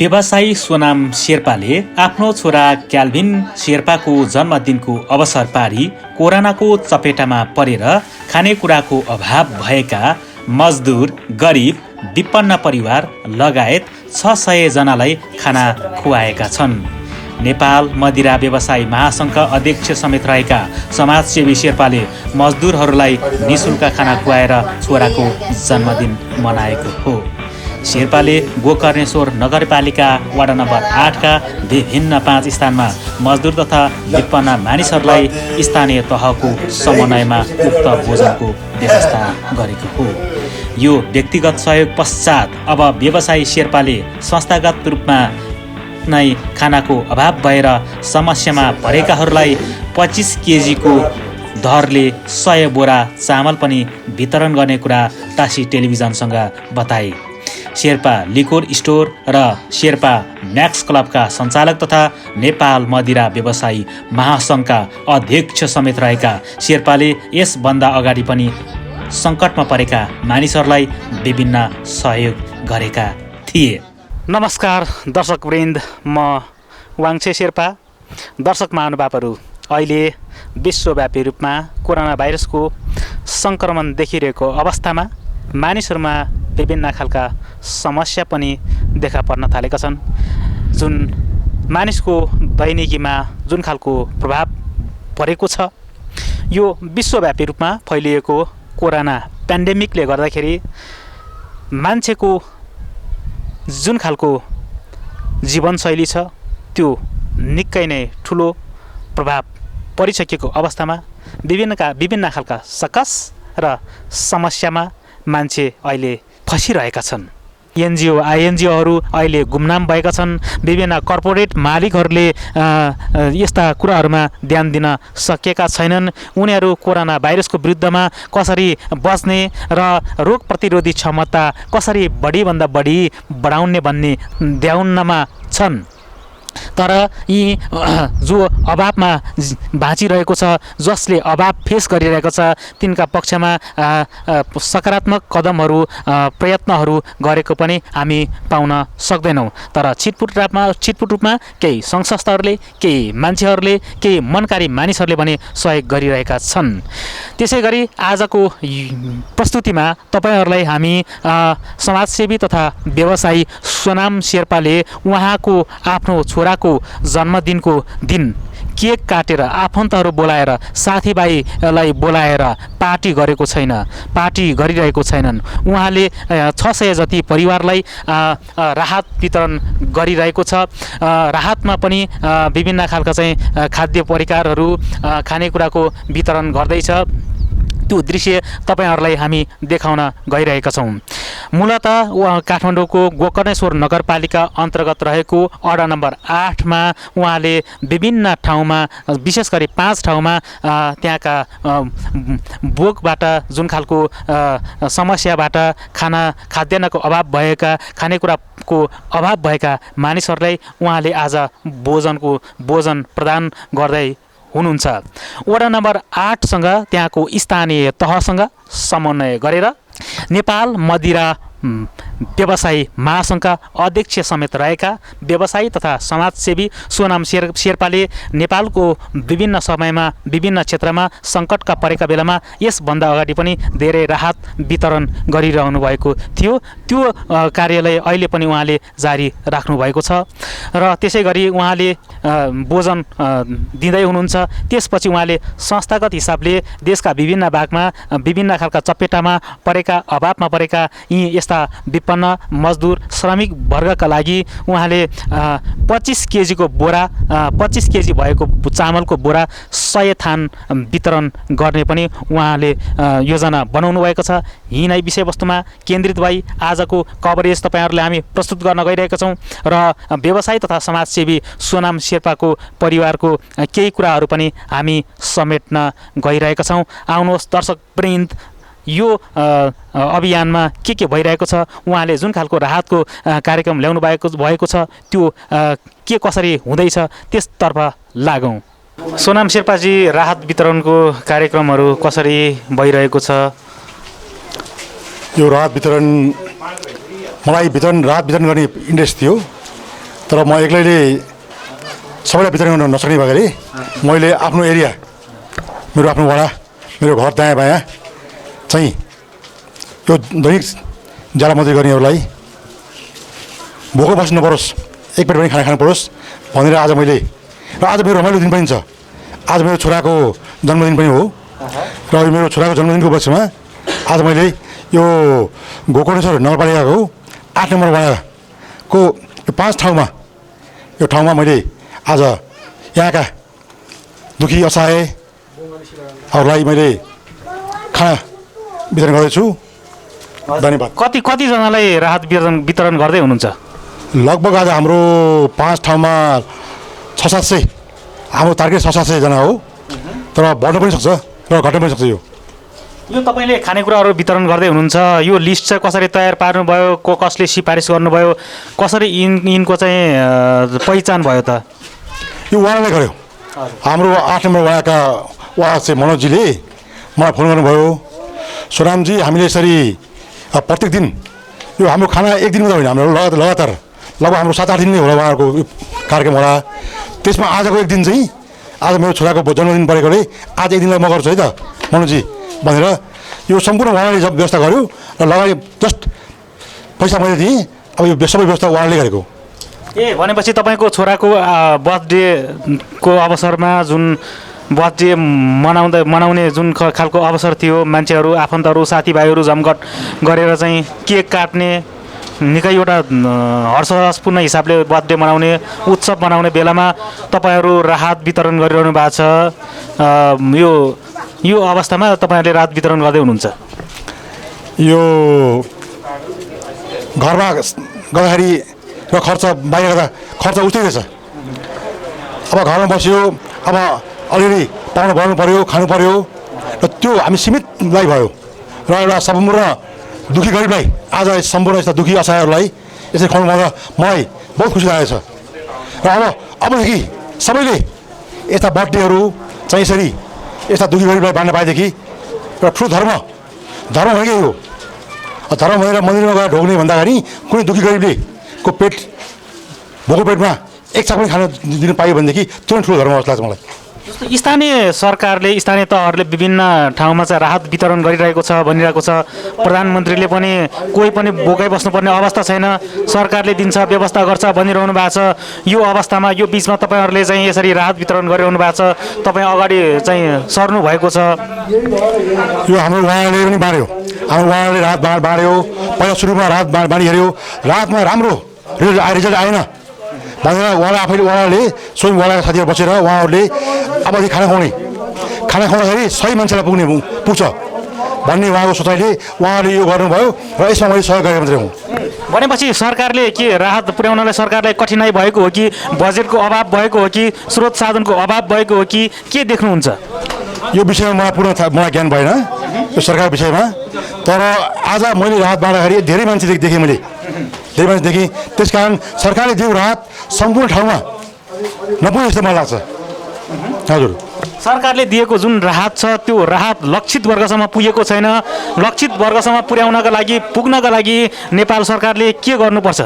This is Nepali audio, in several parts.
व्यवसायी सोनाम शेर्पाले आफ्नो छोरा क्याल्भिन शेर्पाको जन्मदिनको अवसर पारी कोरोनाको चपेटामा परेर खानेकुराको अभाव भएका मजदुर, गरिब, विपन्न परिवार लगायत 600 जनालाई खाना खुवाएका छन्। नेपाल मदिरा व्यवसायी महासङ्घका अध्यक्ष समेत रहेका समाजसेवी शेर्पाले मजदुरहरूलाई निःशुल्क खाना खुवाएर छोराको जन्मदिन मनाएको हो। शेर्पाले गोकर्णेश्वर नगरपालिका वडा नम्बर 8 का विभिन्न 5 स्थानमा मजदुर तथा विपन्न मानिसहरूलाई स्थानीय तहको समन्वयमा उक्त भोजनको व्यवस्था गरेको हो। यो व्यक्तिगत सहयोग पश्चात अब व्यवसायी शेर्पाले संस्थागत रूपमा नै खानाको अभाव भएर समस्यामा परेकाहरूलाई 25 केजीको दरले 100 बोरा चामल पनि वितरण गर्ने कुरा टासी टेलिभिजनसँग बताए। शेर्पा लिकोर स्टोर र शेर्पा म्याक्स क्लबका सञ्चालक तथा नेपाल मदिरा व्यवसायी महासङ्घका अध्यक्ष समेत रहेका शेर्पाले यसभन्दा अगाडि पनि सङ्कटमा परेका मानिसहरूलाई विभिन्न सहयोग गरेका थिए। नमस्कार दर्शकवृन्द, म वाङछे शेर्पा। दर्शक महानुभावहरू, अहिले विश्वव्यापी रूपमा कोरोना भाइरसको सङ्क्रमण देखिरहेको अवस्थामा मानिसहरूमा विभिन्न खालका समस्या पनि देखा पर्न थालेका छन्। जुन मानिसको दैनिकीमा जुन खालको प्रभाव परेको छ, यो विश्वव्यापी रूपमा फैलिएको कोरोना पेन्डेमिकले गर्दाखेरि मान्छेको जुन खालको जीवनशैली छ त्यो निकै नै ठुलो प्रभाव परिसकेको अवस्थामा विभिन्न खालका सकस र समस्यामा मान्छे अहिले फसिरहेका छन्। एनजिओ आइएनजिओहरू अहिले गुमनाम भएका छन्। विभिन्न कर्पोरेट मालिकहरूले यस्ता कुराहरूमा ध्यान दिन सकेका छैनन्। उनीहरू कोरोना भाइरसको विरुद्धमा कसरी बच्ने र रोग प्रतिरोधी क्षमता कसरी बढीभन्दा बढी बढाउने भन्ने ध्यानमा छन्। तर यी जो अभावमा बाँचिरहेको छ, जसले अभाव फेस गरिरहेको छ, तिनका पक्षमा सकारात्मक कदमहरू प्रयत्नहरू गरेको पनि हामी पाउन सक्दैनौँ। तर छिटपुट रूपमा केही सङ्घ संस्थाहरूले, केही मान्छेहरूले, केही मनकारी मानिसहरूले पनि सहयोग गरिरहेका छन्। त्यसै गरी आजको प्रस्तुतिमा तपाईँहरूलाई हामी समाजसेवी तथा व्यवसायी सोनाम शेर्पाले उहाँको आफ्नो छोराको जन्मदिनको दिन केक काटेर आफन्तहरू बोलाएर साथीभाइलाई बोलाएर पार्टी गरिरहेको छैनन्। उहाँले 600 जति परिवारलाई राहत वितरण गरिरहेको छ। राहतमा पनि विभिन्न खालका चाहिँ खाद्य परिकारहरू, खानेकुराको वितरण गर्दैछ। त्यो दृश्य तपाईहरूलाई हामी देखाउन गइरहेका छौँ। मूलतः काठमाडौँको गोकर्णेश्वर नगरपालिका अन्तर्गत रहेको वडा नम्बर 8 मा उहाँले विभिन्न ठाउँमा, विशेष गरी 5 ठाउँमा त्यहाँका भोकबाट, जुन खालको समस्याबाट, खाद्यान्नको अभाव भएका, खानेकुराको अभाव भएका मानिसहरूलाई उहाँले आज भोजन प्रदान गर्दै हुनुहुन्छ। वडा नम्बर 8 सँग त्यहाँको स्थानीय तहसँग समन्वय गरेर नेपाल मदिरा व्यवसायी महासङ्घका अध्यक्ष समेत रहेका व्यवसायी तथा समाजसेवी सोनाम शेर्पाले नेपालको विभिन्न समयमा, विभिन्न क्षेत्रमा सङ्कटका परेका बेलामा यसभन्दा अगाडि पनि धेरै राहत वितरण गरिरहनु भएको थियो। त्यो कार्यालय अहिले पनि उहाँले जारी राख्नु भएको छ र त्यसै गरी उहाँले भोजन दिँदै हुनुहुन्छ। त्यसपछि उहाँले संस्थागत हिसाबले देशका विभिन्न भागमा, विभिन्न खालका चपेटामा परेका, अभावमा परेका यी यस्ता विपन्न मजदुर श्रमिक वर्गका लागि उहाँले 25 केजीको बोरा, 25 केजी भएको चामलको बोरा 100 थान वितरण गर्ने पनि उहाँले योजना बनाउनु भएको छ। यी नै विषयवस्तुमा केन्द्रित भई आजको कभरेज तपाईँहरूले हामी प्रस्तुत गर्न गइरहेका छौँ र व्यवसायी तथा समाजसेवी सोनाम शेर्पाको परिवारको केही कुराहरू पनि हामी समेट्न गइरहेका छौँ। आउनुहोस् दर्शकवृन्द, यो अभियानमा के भइरहेको छ, उहाँले जुन खालको राहतको कार्यक्रम ल्याउनु भएको छ, त्यो के कसरी हुँदैछ त्यसतर्फ लागौँ। सोनाम शेर्पाजी, राहत वितरणको कार्यक्रमहरू कसरी भइरहेको छ? यो राहत वितरण, मलाई राहत वितरण गर्ने इन्ट्रेस्ट थियो। तर म एक्लैले सबैलाई वितरण गर्न नसक्ने भएकोले मैले आफ्नो एरिया मेरो आफ्नो वडा मेरो घर दायाँ बायाँ चाहिँ यो दैनिक ज्यालामती गर्नेहरूलाई भोको बस्नु नपरोस्, एक पेट पनि खाना खानु परोस् भनेर आज मैले र आज मेरो रमाइलो दिन पनि छ। आज मेरो छोराको जन्मदिन पनि हो र यो मेरो छोराको जन्मदिनको उपलक्ष्यमा आज मैले यो गोकर्णेश्वर नगरपालिकाको 8 नम्बर वडाको यो 5 ठाउँमा मैले आज यहाँका दुखी असहायहरूलाई मैले खाना वितरण गर्दैछु। धन्यवाद। कतिजनालाई राहत वितरण गर्दै हुनुहुन्छ? लगभग आज हाम्रो 5 ठाउँमा 600-700 हाम्रो टार्गेट 600-700 जना हो, तर बढ्न पनि सक्छ र घट्न पनि सक्छ। यो तपाईँले खानेकुराहरू वितरण गर्दै हुनुहुन्छ, यो लिस्ट चाहिँ कसरी तयार पार्नुभयो, कसले सिफारिस गर्नुभयो, कसरी यिनको चाहिँ पहिचान भयो त? यो उहाँले गर्यो। हाम्रो 8 नम्बर वडाका वडा चाहिँ मनोजजीले मलाई फोन गर्नुभयो, सोरामजी हामीले यसरी प्रत्येक दिन यो हाम्रो खाना एक दिन मात्रै होइन, हाम्रो लगातार लगभग हाम्रो 7-8 दिन नै होला उहाँहरूको कार्यक्रम होला। त्यसमा आजको एक दिन चाहिँ आज मेरो छोराको जन्मदिन परेकोले आज एक दिनलाई म गर्छु है त मनोजी भनेर यो सम्पूर्ण उहाँले व्यवस्था गर्यो र लगाइ जस्ट पैसा मैले दिएँ। अब यो सबै व्यवस्था उहाँले गरेको। भनेपछि तपाईँको छोराको बर्थडेको अवसरमा जुन बर्थडे मनाउने जुन खालको अवसर थियो, मान्छेहरू आफन्तहरू साथीभाइहरू जमघट गरेर चाहिँ केक काट्ने, निकै एउटा हर्षोल्लासपूर्ण हिसाबले बर्थडे मनाउने, उत्सव मनाउने बेलामा तपाईँहरू राहत वितरण गरिरहनु भएको छ। यो अवस्थामा तपाईँहरूले राहत वितरण गर्दै हुनुहुन्छ। यो घरमा गर्दाखेरि र खर्च बाहिर गर्दा खर्च उस्तै रहेछ। अब घरमा बस्यो, अब अलिअलि पाउनु पऱ्यो, खानु पऱ्यो र त्यो हामी सीमितलाई भयो र एउटा सम्पूर्ण दुखी गरिबलाई आज सम्पूर्ण यस्ता दुखी असहायहरूलाई यसरी खुवाउनु पर्दा मलाई बहुत खुसी लागेको छ। र अबदेखि सबैले यस्ता बर्थडेहरू चाहिँ यसरी यस्ता दुखी गरिबलाई बाँड्न पाएदेखि र ठुलो धर्म भनेकै हो। धर्म भनेर मन्दिरमा गएर ढोग्ने भन्दाखेरि कुनै दुखी गरिबले को पेट भोको पेटमा एक छाक पनि खान दिनु पायो भनेदेखि त्यो ठुलो धर्म जस्तो लाग्छ मलाई। जस्तो स्थानीय सरकारले, स्थानीय तहहरूले विभिन्न ठाउँमा चाहिँ राहत वितरण गरिरहेको छ भनिरहेको छ। प्रधानमन्त्रीले पनि कोही पनि भोकै बस्नुपर्ने अवस्था छैन, सरकारले दिन्छ, व्यवस्था गर्छ भनिरहनु भएको छ। यो अवस्थामा यो बिचमा तपाईँहरूले चाहिँ यसरी राहत वितरण गरिरहनु भएको छ, तपाईँ अगाडि चाहिँ सर्नु भएको छ। यो हाम्रो उहाँले पनि बाँड्यो, हाम्रो उहाँले राहत बाँड्यो। पहिला सुरुमा राहत बाँडिहाल्यो, राहतमा राम्रो रिजल्ट आएन भनेर उहाँले स्वयं वडाका साथीहरू बसेर उहाँहरूले अबदेखि खाना खुवाउँदाखेरि 100 मान्छेलाई पुग्छ भन्ने उहाँको सोचाइले उहाँले यो गर्नुभयो र यसमा मैले सहयोग गरेको मात्रै हुँ। भनेपछि सरकारले के राहत पुर्याउनलाई सरकारलाई कठिनाइ भएको हो कि बजेटको अभाव भएको हो कि स्रोत साधनको अभाव भएको हो कि के देख्नुहुन्छ? यो विषयमा मलाई ज्ञान भएन यो सरकार विषयमा, तर आज मैले राहत बाँड्दाखेरि धेरै मान्छे देखेँ, त्यसकारण सरकारले दिएको राहत सम्पूर्ण ठाउँमा नपुग्ने जस्तो मलाई लाग्छ। हजुर, सरकारले दिएको जुन राहत छ त्यो राहत लक्षित वर्गसम्म पुगेको छैन। लक्षित वर्गसम्म पुग्नका लागि नेपाल सरकारले के गर्नुपर्छ?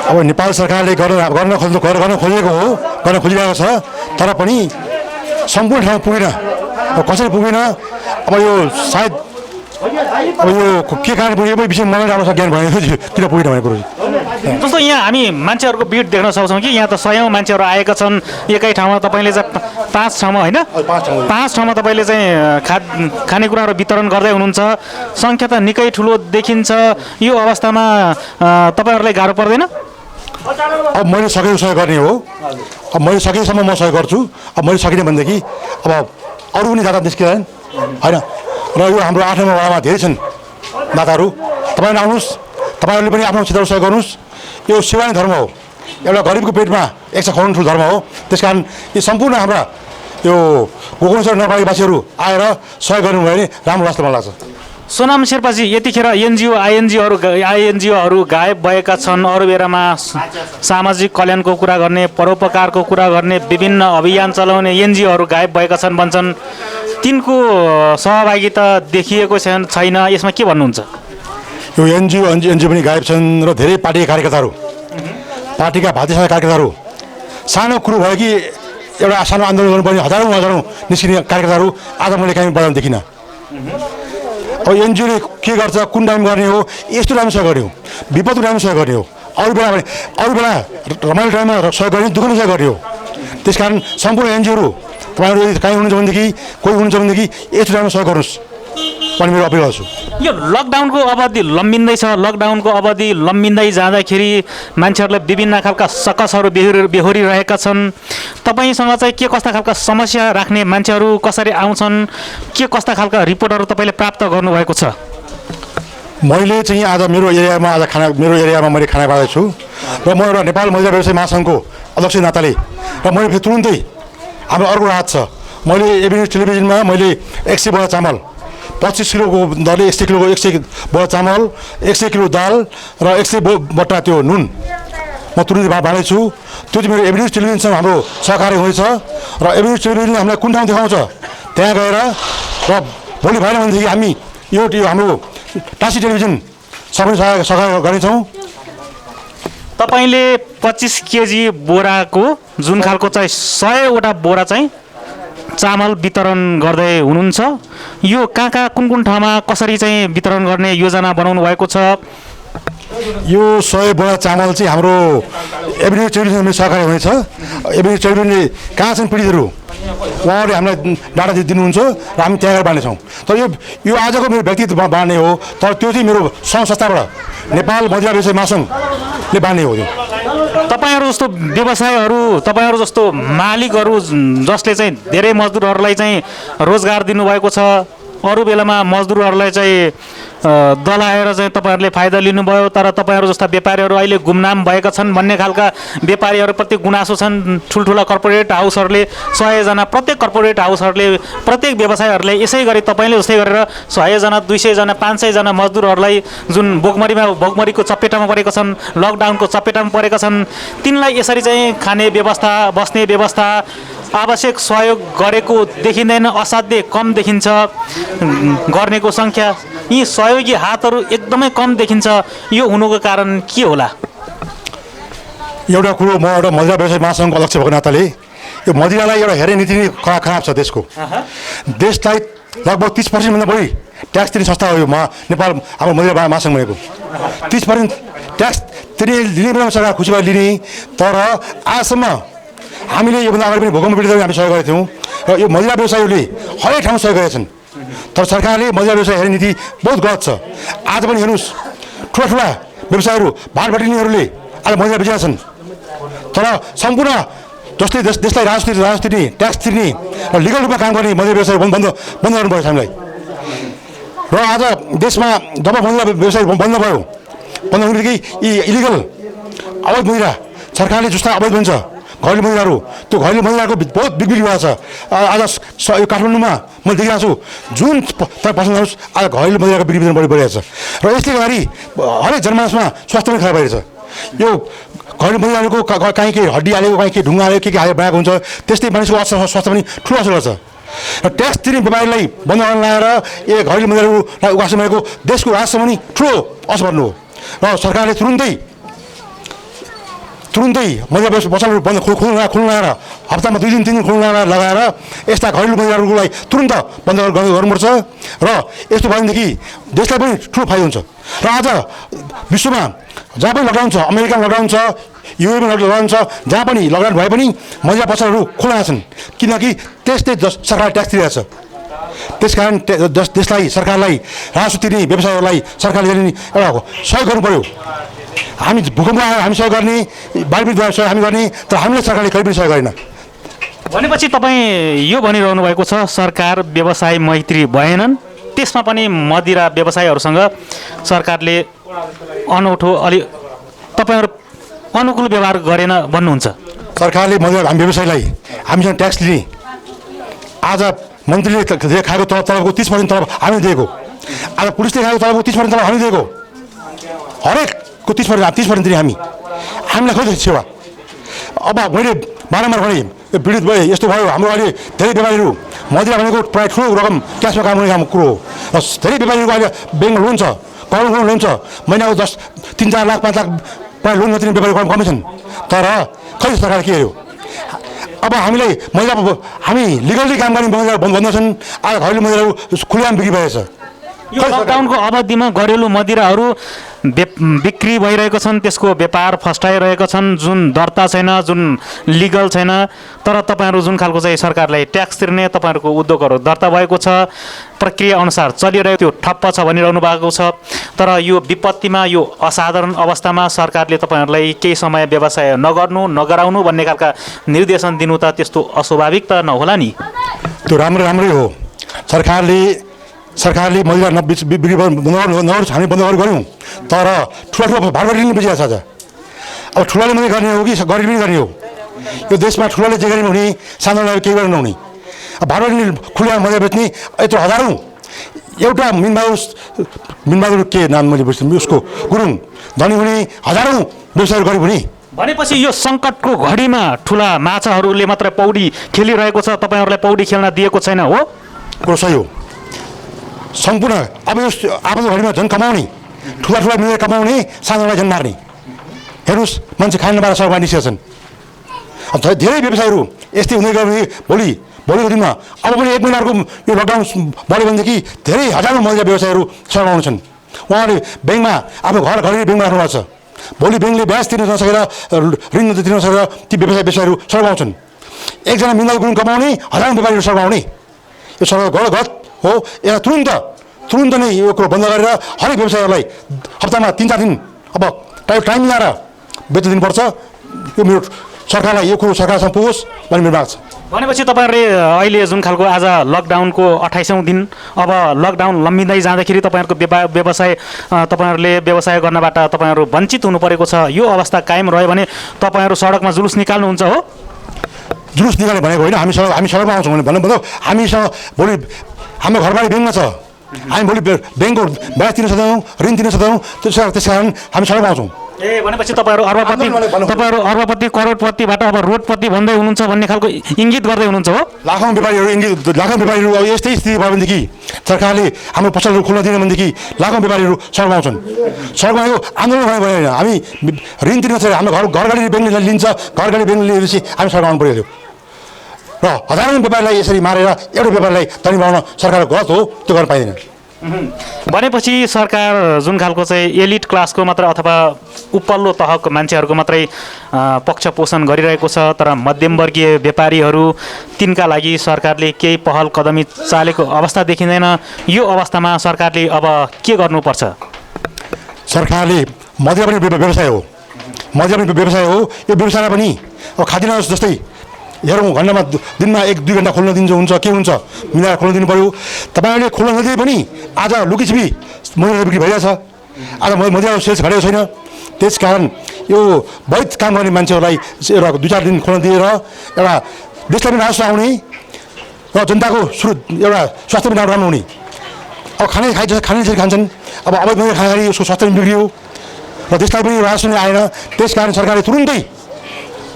अब नेपाल सरकारले गर्न खोजिरहेको छ, तर पनि सम्पूर्ण ठाउँमा पुगेन। कसरी पुगेन अब यो सायद अब यो के कारण पुगेको विषय मलाई राम्रो ज्ञान भएन किन पुगेन भन्ने कुरो। जस्तो यहाँ हामी मान्छेहरूको भिड देख्न सक्छौँ कि यहाँ त 100औं मान्छेहरू आएका छन् एकै ठाउँमा। तपाईँले चाहिँ 5 ठाउँमा होइन, 5 ठाउँमा तपाईँले चाहिँ खानेकुराहरू वितरण गर्दै हुनुहुन्छ। सङ्ख्या त निकै ठुलो देखिन्छ। यो अवस्थामा तपाईँहरूलाई गाह्रो पर्दैन? अब मैले सकेको सहयोग गर्ने हो। अब मैले सकेसम्म म सहयोग गर्छु। अब मैले सकिनँ भनेदेखि अब अरू पनि दाता निस्किँदैन होइन। र यो हाम्रो 8 नम्बर वडामा धेरै छन् दाताहरू, तपाईँले आउनुहोस्, तपाईँहरूले पनि आफ्नो क्षेत्रमा सहयोग गर्नुहोस्। यो सेवा नै धर्म हो। एउटा गरिबको पेटमा एक छाक खुवाउनु ठुलो धर्म हो। त्यसकारण यो सम्पूर्ण हाम्रा यो गोकर्णेश्वर नगरपालिकावासीहरू आएर सहयोग गर्नुभयो भने राम्रो लाग्छ मलाई लाग्छ। सोनाम शेर्पाजी, यतिखेर आइएनजिओहरू गायब भएका छन्। अरू बेलामा सामाजिक कल्याणको कुरा गर्ने, परोपकारको कुरा गर्ने, विभिन्न अभियान चलाउने एनजिओहरू गायब भएका छन् भन्छन्। तिनको सहभागिता देखिएको छैन, यसमा के भन्नुहुन्छ? यो एनजिओ पनि गायब छन् र धेरै पार्टी कार्यकर्ताहरू पार्टीका भारतीय जनता कार्यकर्ताहरू सानो कुरो भयो कि एउटा सानो आन्दोलन गर्नुपर्ने हजारौँ निस्किने कार्यकर्ताहरू आज मैले कहीँ बजारमा देखिनँ। अब एनजिओले के गर्छ, कुन टाइम गर्ने हो, यस्तो टाइममा सहयोग गर्ने हो, विपदको टाइममा सहयोग गर्ने हो, अरू बेला रमाइलो टाइममा सहयोग गर्ने, दुःखमा सहयोग गर्ने हो। त्यस कारण सम्पूर्ण एनजिओहरू तपाईँहरू यदि कहीँ हुनुहुन्छ भनेदेखि, कोही हुनुहुन्छ भनेदेखि यस्तो टाइममा सहयोग गर्नुहोस् पनि मेरो अपिल गर्छु। यो लकडाउनको अवधि लम्बिँदैछ, लकडाउनको अवधि लम्बिँदै जाँदाखेरि मान्छेहरूलाई विभिन्न खालका सकसहरू बेहोरिरहेका छन्। तपाईँसँग चाहिँ के कस्ता खालका समस्या राख्ने मान्छेहरू कसरी आउँछन्, के कस्ता खालका रिपोर्टहरू तपाईँले प्राप्त गर्नुभएको छ? मैले चाहिँ आज मेरो एरियामा मैले खाना पाएको छु र म एउटा नेपाल महिला व्यवसाय महासङ्घको अध्यक्ष नाताले र मैले फेरि तुरुन्तै हाम्रो अर्को राहत छ। मैले एभिन्यू टेलिभिजनमा मैले 100 बोरा चामल, 25 किलोको दरले 100 बोरा चामल, 100 किलो दाल र 100 बट्टा त्यो नुन म तुरुन्तै बाँडेको छु। त्यो चाहिँ मेरो एभिन्यू टेलिभिजनसँग हाम्रो सहकार्य हुनेछ र एभिन्यू टेलिभिजनले हामीलाई कुन ठाउँ देखाउँछ त्यहाँ गएर र भोलि भएन भनेदेखि हामी यो हाम्रो टासी टेलिभिजन सबै सहकार्य गर्नेछौँ। तपाईँले 25 केजी बोराको जुन खालको चाहिँ 100वटा बोरा चाहिँ चामल वितरण गर्दै हुनुहुन्छ, यो कहाँ कुन ठाउँमा कसरी चाहिँ वितरण गर्ने योजना बनाउनु भएको छ? यो 100 बोरा चामल चाहिँ हाम्रो एभिन्यू टेलिभिजनमा सहकार्य हुनेछ। एभिन्यू टेलिभिजनले कहाँ छन् पीडितहरू उहाँहरूले हामीलाई डाटा दिनुहुन्छ र हामी त्यहाँ गएर बाँड्नेछौँ। तर यो आजको मेरो व्यक्तिगत बाँड्ने हो, तर त्यो चाहिँ मेरो सङ्घ संस्थाबाट नेपाल महिला व्यवसाय महासङ्घले बाँड्ने हो। यो तपाईँहरू जस्तो व्यवसायहरू, तपाईँहरू जस्तो मालिकहरू जसले चाहिँ धेरै मजदुरहरूलाई चाहिँ रोजगार दिनुभएको छ, अरू बेलामा मजदुरहरूलाई चाहिँ दलाएर चाहिँ तपाईँहरूले फाइदा लिनुभयो, तर तपाईँहरू जस्ता व्यापारीहरू अहिले गुमनाम भएका छन् भन्ने खालका व्यापारीहरूप्रति गुनासो छन्। ठुल्ठुला कर्पोरेट हाउसहरूले 100 जना, प्रत्येक कर्पोरेट हाउसहरूले, प्रत्येक व्यवसायहरूले यसै गरी तपाईँले जस्तै गरेर 100 जना, 200 जना, 500 जना मजदुरहरूलाई जुन भोकमरीको चपेटामा परेका छन्, लकडाउनको चपेटामा परेका छन्, तिनलाई यसरी चाहिँ खाने व्यवस्था, बस्ने व्यवस्था, आवश्यक सहयोग गरेको देखिँदैन, असाध्यै कम देखिन्छ गर्नेको सङ्ख्या। यी सहयोगी हातहरू एकदमै कम देखिन्छ। यो हुनुको कारण के होला? एउटा कुरो, म एउटा महिला व्यवसाय महासङ्घको अध्यक्ष भएको नाताले यो मदिरालाई एउटा हेर्ने नीति नै खराब छ देशको। देशलाई लगभग 30% बढी ट्याक्स तिर्ने संस्था हो यो नेपाल हाम्रो महिला महासङ्घ भनेको। 30% ट्याक्स लिने बेलामा सरकार खुसी भएर लिने, तर आजसम्म हामीले योभन्दा अगाडि पनि भूकम्प पीडितहरू हामी सहयोग गरेका थियौँ र यो महिला व्यवसायीहरूले हरेक ठाउँमा सहयोग गरेका छन्। तर सरकारले महिला व्यवसाय हेर्ने नीति बहुत गलत छ। आज पनि हेर्नुहोस्, ठुला व्यवसायहरू भाटभटिनीहरूले आज महिला बेचिरहेका छन्, तर सम्पूर्ण जसले देशलाई राजस्व तिर्ने, ट्याक्स तिर्ने र लिगल रूपमा काम गर्ने महिला व्यवसाय बन्द गर्नुपर्छ हामीलाई। र आज देशमा जब महिला व्यवसाय बन्द भयो, बन्द हुने बित्तिकै यी इलिगल अवैध महिला सरकारले जस्ता अवैध भन्छ घरेलु महिलाहरू, त्यो घरेलु महिलाको बहुत बिक्री भएको छ। आज यो काठमाडौँमा मैले देखिरहेको छु, जुन तपाईँ पसन्द गर्नुहोस्, आज घरेलु महिलाको बिक्री बढिरहेको छ र यसले गर्दाखेरि हरेक जनमानसमा स्वास्थ्य पनि खराब भइरहेछ। यो घरेलु महिलाहरूको कहीँ केही हड्डी हालेको, कहीँ केही ढुङ्गा हालेको, के हालेर बनाएको हुन्छ, त्यस्तै मानिसको स्वास्थ्य पनि ठुलो असर गर्छ। र ट्याक्स तिर्ने व्यापारीलाई बन्द गर्न लगाएर घरेलु महिलाहरूलाई उकास्न भएको देशको राजस्वमा पनि ठुलो असर पर्नु हो। र सरकारले तुरुन्तै महिला पसलहरू बन्द खोल्नु लगाएर हप्तामा 2 दिन 3 दिन खोल्नु लगाएर यस्ता घरेलु महिलाहरूलाई तुरन्त बन्द गर्नुपर्छ र यस्तो भएदेखि देशलाई पनि ठुलो फाइदा हुन्छ। र आज विश्वमा जहाँ पनि लकडाउन छ, अमेरिकामा लकडाउन छ, युएमा लकडाउन छ, जहाँ पनि लकडाउन भए पनि महिला पसलहरू खुला छन्, किनकि त्यस्तै सरकारले ट्याक्स तिरेको छ। त्यसकारण देशलाई, सरकारलाई, राजस्व तिर्ने व्यवसायहरूलाई सरकारले एउटा सहयोग गर्नु पर्यो। हामी भूकम्प आएर हामी सहयोग गर्ने, बाढीद्वारा सहयोग हामी गर्ने, तर हामीले सरकारले कहिले पनि सहयोग गरेन। भनेपछि तपाईँ यो भनिरहनु भएको छ सरकार व्यवसाय मैत्री भएनन्, त्यसमा पनि मदिरा व्यवसायहरूसँग सरकारले अनौठो तपाईँहरू अनुकूल व्यवहार गरेन भन्नुहुन्छ? सरकारले मदिरा हामी व्यवसायलाई हामीसँग ट्याक्स लिने, आज मन्त्रीले खाएको तलबको 30% तलब हामीले दिएको, आज पुलिसले खाएको तलबको 30% तलब हामीले दिएको, हरेकको 30% दिने हामीलाई खोइ सेवा। अब मैले बारम्बार भने पीडित भए यस्तो भयो, हाम्रो अहिले धेरै व्यापारीहरू मदिरा भनेको प्रायः ठुलो रकम क्यासमा काम गर्ने काम कुरो हो र धेरै व्यापारीहरूको अहिले ब्याङ्कमा लोन छ, करोडौँ लोन छ, महिनाको 3-4 लाख 5 लाख प्रायः लोन नतिर्ने व्यापारी कमै छन् तर खै सरकारले के गर्यो अब हामीलाई महिला हामी लिगल्ली काम गर्ने महिला बन्द छन् आज घरेलु महिलाहरू खुलेआम बिक्री भएछ यो लकडाउनको अवधिमा घरेलु मदिराहरू बिक्री भइरहेको छन् त्यसको व्यापार फस्टाइरहेको छन् जुन दर्ता छैन जुन लिगल छैन तर तपाईँहरू जुन खालको चाहिँ सरकारलाई ट्याक्स तिर्ने तपाईँहरूको उद्योगहरू दर्ता भएको छ प्रक्रिया अनुसार चलिरहेको त्यो ठप्प छ भनिरहनु भएको छ तर यो विपत्तिमा यो असाधारण अवस्थामा सरकारले तपाईँहरूलाई केही समय व्यवसाय नगर्नु नगराउनु भन्ने खालका निर्देशन दिनु त त्यस्तो अस्वाभाविक त नहोला नि त्यो राम्रै हो सरकारले महिला बिक्री नगर्नु हामी बन्द गऱ्यौँ तर ठुला भाडबाडी पनि बेचिरहेको छ आज अब ठुलाले मात्रै गर्ने हो कि गरिब पनि गर्ने हो यो देशमा ठुलाले जे गर्ने हुने सानोलाई केही गरेर नहुने अब भाडबाडी खुलेर मजा बेच्ने यत्रो हजारौँ एउटा मिनबहादुर के नाम मैले बुझ्थेँ उसको गुरुङ धनी हुने हजारौँ व्यवसायहरू गरिब हुने भनेपछि यो सङ्कटको घडीमा ठुला माछाहरूले मात्रै पौडी खेलिरहेको छ तपाईँहरूलाई पौडी खेल्न दिएको छैन हो कुरो सही हो सम्पूर्ण अब यो आफ्नो घडीमा झन् कमाउने ठुला मिलेर कमाउने सानोलाई झन् मार्ने हेर्नुहोस् मान्छे खान नपाएर सडकमा निस्केका छन् अब धेरै व्यवसायहरू यस्तै हुँदै गयो भने भोलिको दिनमा अब पनि 1 महिनाको यो लकडाउन बढ्यो भनेदेखि धेरै हजारौँ महिला व्यवसायहरू सडकमा आउने छन् उहाँले ब्याङ्कमा आफ्नो घरेलु ब्याङ्कमा राख्नु भएको छ भोलि ब्याङ्कले ब्याज तिर्न नसकेर ऋण तिर्न नसकेर ती व्यवसायहरू सडकमा आउँछन् एकजना मिनल गुरुङ कमाउने हजारौँ व्यापारीहरू सडकमा आउने यो सडक गलत हो यहाँ तुरुन्त नै यो कुरो बन्द गरेर हरेक व्यवसायहरूलाई हप्तामा 3-4 दिन अब टाइम मिलाएर बेच्न दिनुपर्छ यो मेरो सरकारलाई यो कुरो सरकारसँग पुगोस् भन्ने मेरो माग छ भनेपछि तपाईँहरूले अहिले जुन खालको आज लकडाउनको 28औँ दिन अब लकडाउन लम्बिँदै जाँदाखेरि तपाईँहरूको व्यवसाय तपाईँहरूले व्यवसाय गर्नबाट तपाईँहरू वञ्चित हुनु परेको छ यो अवस्था कायम रह्यो भने तपाईँहरू सडकमा जुलुस निकाल्नुहुन्छ हो जुलुस निकाल्ने भनेको होइन हामी सडकमा आउँछौँ भने भन्नु हामीसँग भोलि हाम्रो घरबारी ब्याङ्कमा छ हामी भोलि ब्याङ्कको ब्याज तिर्न सक्दैनौँ ऋण तिर्न सक्दैनौँ त्यस कारण हामी सडकमा आउँछौँ ए भनेपछि तपाईँहरू अर्बपति करोडपतिबाट अब रोडपति भन्दै हुनुहुन्छ भन्ने खालको इङ्गित गर्दै हुनुहुन्छ हो लाखौँ व्यापारीहरू अब यस्तै स्थिति भयो भनेदेखि सरकारले हाम्रो पसलहरू खोल्न दिएन भनेदेखि लाखौँ व्यापारीहरू सडकमा आउँछन् सडकमा यो आन्दोलन भयो भने हामी ऋण तिर्न सक्छ हाम्रो घरगाडी ब्याङ्कले लिन्छ घरगाडी ब्याङ्कले लिएपछि हामी सडकमा आउनु पऱ्यो र हजारौँ व्यापारीलाई यसरी मारेर एउटा व्यापारीलाई तनी बनाउन सरकारको गलत हो त्यो गर्न पाइँदैन भनेपछि सरकार जुन खालको चाहिँ एलिट क्लासको मात्र अथवा उपल्लो तहको मान्छेहरूको मात्रै पक्ष पोषण गरिरहेको छ तर मध्यमवर्गीय व्यापारीहरू तिनका लागि सरकारले केही पहल कदमी चालेको अवस्था देखिँदैन यो अवस्थामा सरकारले अब के गर्नुपर्छ सरकारले मदिरा पनि व्यवसाय हो यो व्यवसायलाई पनि अब खादिन जस्तै हेरौँ घन्टामा दिनमा 1-2 घन्टा खोल्न दिन्छ हुन्छ के हुन्छ मिलाएर खोल्न दिनु पऱ्यो तपाईँहरूले खोल्न नदिए पनि आज लुकीछिपी मदिरा बिक्री भइरहेछ आज मदिरा सेल्स घटेको छैन त्यस कारण यो वैध काम गर्ने मान्छेहरूलाई एउटा 2-4 दिन खोल्न दिएर एउटा देशलाई पनि राजस्व आउने र जनताको एउटा स्वास्थ्य पनि राम्रो हुने अब खाने यसरी खान्छन् अब अवैध मदिरा खाँदाखेरि उसको स्वास्थ्य पनि बिग्रियो र देशलाई पनि राजस्व नै आएन त्यस कारण सरकारले तुरुन्तै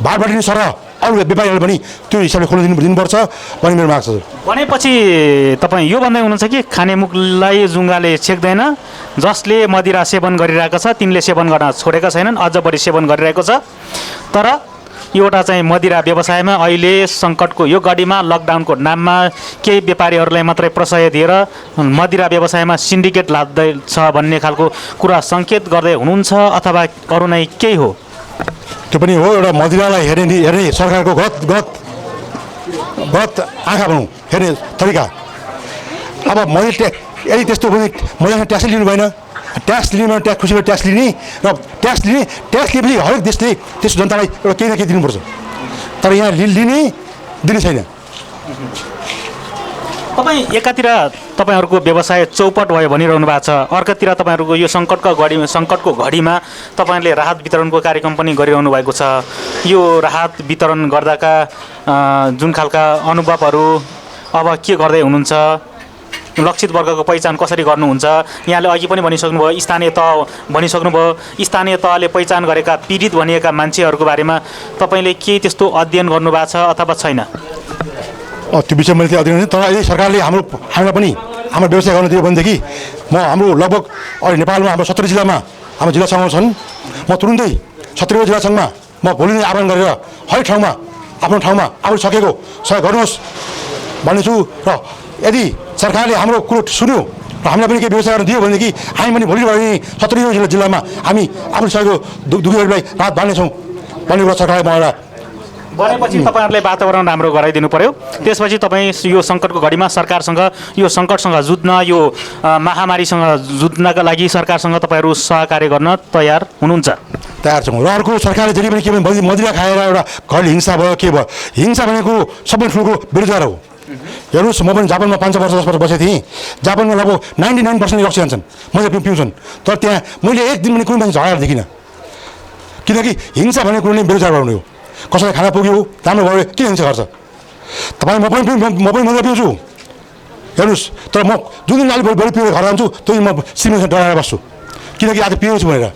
भाडबाडी सर अरू व्यापारीहरू पनि त्यो हिसाबले खोल्न दिनुपर्छ भन्ने मेरो माग छ भनेपछि तपाईँ यो भन्दै हुनुहुन्छ कि खाने मुखलाई जुङ्गाले छेक्दैन जसले मदिरा सेवन गरिरहेको छ तिनले सेवन गर्न छोडेका छैनन् अझ बढी सेवन गरिरहेको छ तर एउटा चाहिँ मदिरा व्यवसायमा अहिले सङ्कटको यो घडीमा लकडाउनको नाममा केही व्यापारीहरूलाई मात्रै प्रशय दिएर मदिरा व्यवसायमा सिन्डिकेट लाग्दैछ भन्ने खालको कुरा सङ्केत गर्दै हुनुहुन्छ अथवा अरू नै केही हो त्यो पनि हो एउटा मदिरालाई हेर्ने सरकारको गलत आँखा भनौँ हेर्ने तरिका अब मैले यदि त्यस्तो भने मैले ट्याक्स लिनु भएन ट्याक्स लिने ट्याक्स खुसी भएर ट्याक्स लिने र ट्याक्स लिएपछि हरेक देशले त्यस जनतालाई एउटा केही न केही दिनुपर्छ तर यहाँ दिने छैन तपाईँ एकातिर तपाईँहरूको व्यवसाय चौपट भयो भनिरहनु भएको छ अर्कोतिर तपाईँहरूको यो सङ्कटको घडीमा तपाईँले राहत वितरणको कार्यक्रम पनि गरिरहनु भएको छ यो राहत वितरण गर्दाका जुन खालका अनुभवहरू अब के गर्दै हुनुहुन्छ लक्षित वर्गको पहिचान कसरी गर्नुहुन्छ यहाँले अघि पनि भनिसक्नुभयो स्थानीय तहले पहिचान गरेका पीडित भनिएका मान्छेहरूको बारेमा तपाईँले के त्यस्तो अध्ययन गर्नुभएको छ अथवा छैन त्यो विषय मैले चाहिँ अध्ययन तर अहिले सरकारले हामीलाई पनि हाम्रो व्यवसाय गर्न दियो भनेदेखि हाम्रो लगभग अहिले नेपालमा हाम्रो 17 जिल्लामा हाम्रो जिल्ला सङ्घ छन् म तुरुन्तै छत्तीसगढ जिल्ला सङ्घमा म भोलि नै आह्वान गरेर हरेक ठाउँमा आफ्नो ठाउँमा आफूले सकेको सहयोग गर्नुहोस् भन्नेछु। र यदि सरकारले हाम्रो कुरो सुन्यो र हामीलाई पनि केही व्यवस्था गर्न दियो भनेदेखि हामी पनि भोलि छत्तीसगढ जिल्लामा हामी आफूले सकेको दुःखीहरूलाई राहत बाँड्नेछौँ भन्ने कुरा सरकारले मलाई भनेपछि तपाईँहरूले वातावरण राम्रो गराइदिनु पर्यो। त्यसपछि तपाईँ यो सङ्कटको घडीमा सरकारसँग यो सङ्कटसँग जुझ्न यो महामारीसँग जुझ्नका लागि सरकारसँग तपाईँहरू सहकार्य गर्न तयार हुनुहुन्छ? तयार छौँ। र अर्को सरकारले जहिले पनि के भने मदिरा खाएर एउटा घरले हिंसा भयो के भयो, हिंसा भनेको सबै ठुलो बेरोजगार हो। हेर्नुहोस्, म पनि जापानमा 5 वर्ष 10 वर्ष बसेको थिएँ। जापानमा लगभग 99% रक्सी खान्छन्, मजा पिउँछन्। तर त्यहाँ मैले एक दिन पनि कुनै मान्छे झगडा देखिनँ, किनकि हिंसा भनेको कुरो नै बेरोजगार बनाउने हो। कसैलाई खाना पुग्यो राम्रो भयो किन हिंसा गर्छ? तपाईँ म पनि मजा पिउँछु हेर्नुहोस्, तर म जुन दिन अलिक बढी पिएर घर जान्छु त्यो दिन म श्रीमतीसँग डराएर बस्छु, किनकि आज पिउँछु भनेर।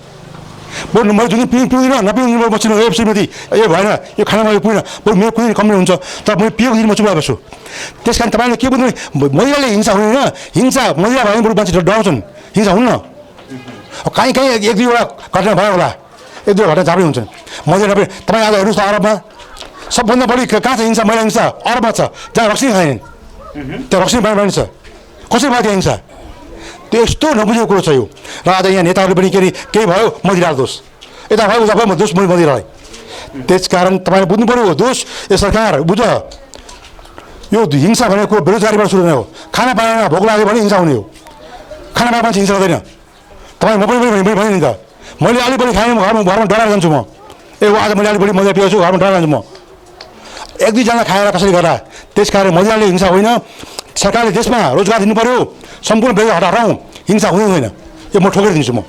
बरु मैले जुन दिन पिउँदिनँ नपिउँदिनँ बस्छु, ए श्रीमती ए भएन यो खानामा यो पुगेन, बरु मेरो कुनै कम्प्लेन हुन्छ, तर मैले पिएको दिन म चुप बस्छु। त्यस कारण तपाईँले के बुझ्नु, महिलाले हिंसा हुँदैन, हिंसा महिला भयो भने बरु मान्छे डराउँछन्, हिंसा हुन्न। कहीँ कहीँ एक दुईवटा घटना भयो होला, एक दुईवटा घटना झापै हुन्छन्। महिला तपाईँ आज हेर्नुहोस् त अरबमा सबभन्दा बढी कहाँ छ हिंसा? महिला हिंसा अरबमा छ, जहाँ रक्सी खाएनन्, त्यहाँ रक्सी बाँड्नु छ। कसरी भयो त्यो हिंसा? त्यो यस्तो नबुझेको कुरो छ यो। र आज यहाँ नेताहरूले पनि केही भयो मदिरालाई दोष, यता भयो उता भयो म दोष मदिरालाई। त्यस कारण तपाईँले बुझ्नु पऱ्यो, दोष यो सरकार बुझ। यो हिंसा भनेको बेरोजगारीबाट सुरु हुने हो। खाना पाएन भोक लाग्यो भने हिंसा हुने हो, खाना पाए मान्छे हिंसा हुँदैन। तपाईँ म पनि भने नि त, मैले अलिक बढी खाएँ घरमा डराएर जान्छु म, ए आज मैले अलिक बढी मजा पिएको छु घरमा डराएर जान्छु म, एक दुईजना खाएर कसरी गर्दा। त्यस कारण महिलाले हिंसा होइन, सरकारले देशमा रोजगार दिनु पऱ्यो, सम्पूर्ण बेरोजगार हटाउँ, हिंसा हुँदैन, यो म ठोकेर दिन्छु म।